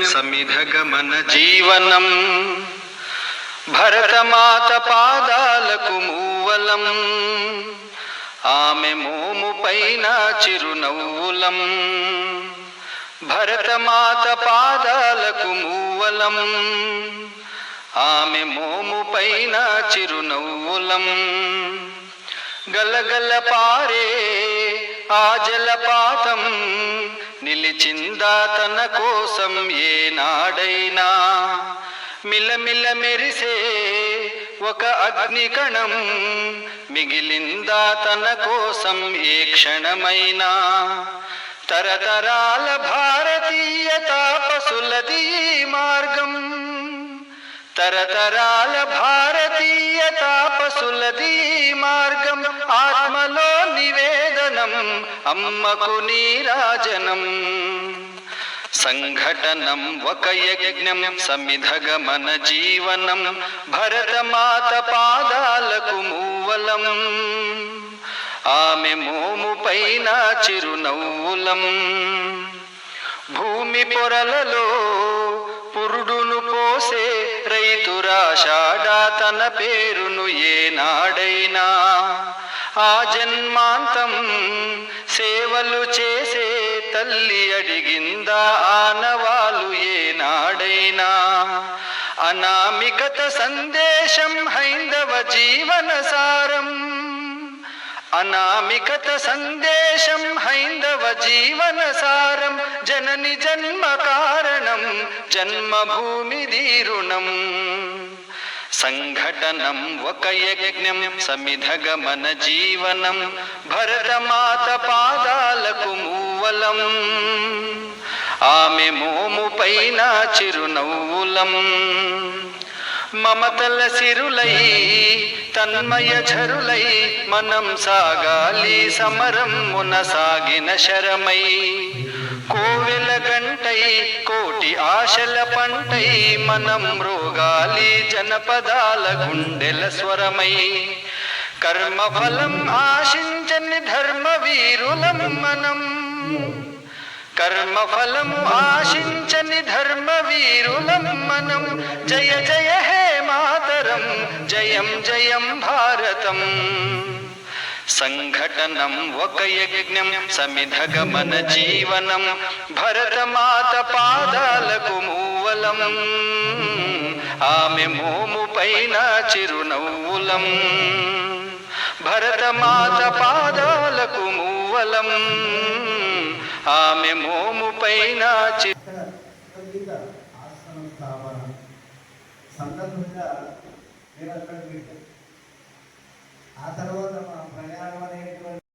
సమిధగమన జీవనం భరతమాత పాదాలకు మూవలం ఆమె మోము పైన చిరునవ్వులం భరతమాత పాదాలకు మూవలం ఆమె మోము పైన చిరునవ్వులం గలగల పారే ఆ జలపాతం నిలిచిందా తన కోసం ఏనాడైనా మిలమిల మెరిసే ఒక అగ్నికణం మిగిలిందా తన కోసం ఏ క్షణమైనా తరతరాల భారతీయ తాపసులది మార్గం తరతరాల భారతీయ తాపసులది మార్గం ఆత్మలో నివేదనం అమ్మకు నీరాజనం సంఘటనం ఒక యజ్ఞం సమిధగమన జీవనం భరతమాత పాదాలకు మూవలం ఆమె మోము పైన చిరునవ్వులం భూమి పొరలలో పురుడును పోసే రైతురాషాఢా తన పేరును ఏనాడైనా ఆ జన్మాంతం సేవలు చేసే తల్లి అడిగిందా ఆనవాలు ఏనాడైనా అనామికత సందేశం హైందవ జీవన సారం అనామికత సందేశం హైందవ జీవన సారం జనని జన్మ కారణం జన్మభూమి దీరుణం సంఘటనం ఒక యజ్ఞం సమిధగమన జీవనం భరతమాత పాదాలకు మూవలం ఆమె మోము పైన చిరునవ్వులం మమతల సిరులై తన్మయ ఝరులై మనం సాగాలి సమరం మునసాగిన శరమై కోవెల గంటై కోటి ఆశల పంటై మనం రోగాలి జనపదాల గుండెల స్వరమై కర్మఫలం ఆశించని ధర్మ వీరులం మనం కర్మఫలము ఆశించని ధర్మ వీరులం మనం జయ జయ హే మాతరం జయం జయం భారతం సంఘటనం ఒక యజ్ఞం సమిధగమన జీవనం భరతమాత పాదాలకు మూవలం ఆమె మోము పైన చిరునవ్వులం భరతమాత పాదాలకు మూవలం ఆమె మోము పైన ఆ తర్వాత మా ప్రయాణం అనేటువంటి